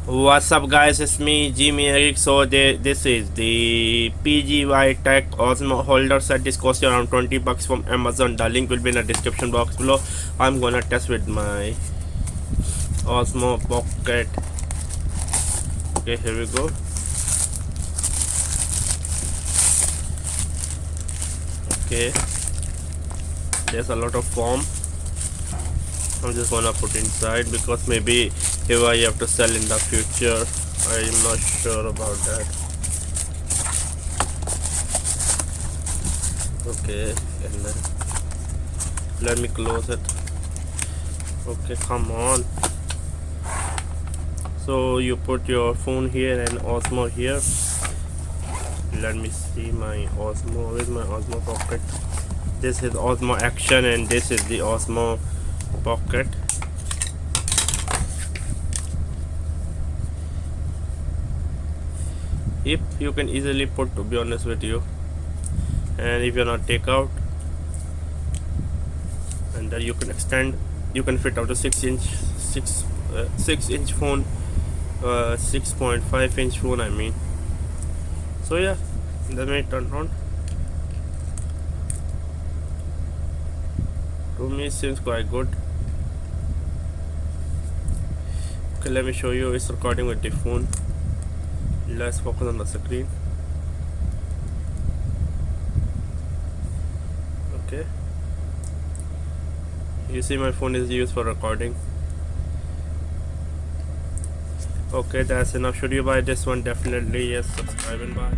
What's up, guys? It's me, Jimmy Eric. So this is the PGYTECH Osmo holder set. This costs you around 20 bucks from Amazon. The link will be in the description box below. I'm gonna test with my Osmo Pocket. Okay, here we go. Okay, there's a lot of foam. I'm just gonna put inside because maybe if I have to sell in the future, I'm not sure about that. Okay, and then let me close it. Okay, come on. So you put your phone here and Osmo here. Let me see my Osmo. Where's my Osmo Pocket? This is Osmo Action and this is the Osmo Pocket. If you can easily put, to be honest with you, and if you're not take out, and then you can extend, you can fit out a 6-inch phone, 6.5-inch phone, I mean. So yeah, let me turn on. To me, it seems quite good. Okay, let me show you. It's recording with the phone. Let's focus on the screen. Okay, you see my phone is used for recording. Okay, that's enough. Should you buy this one? Definitely yes. Subscribe and buy.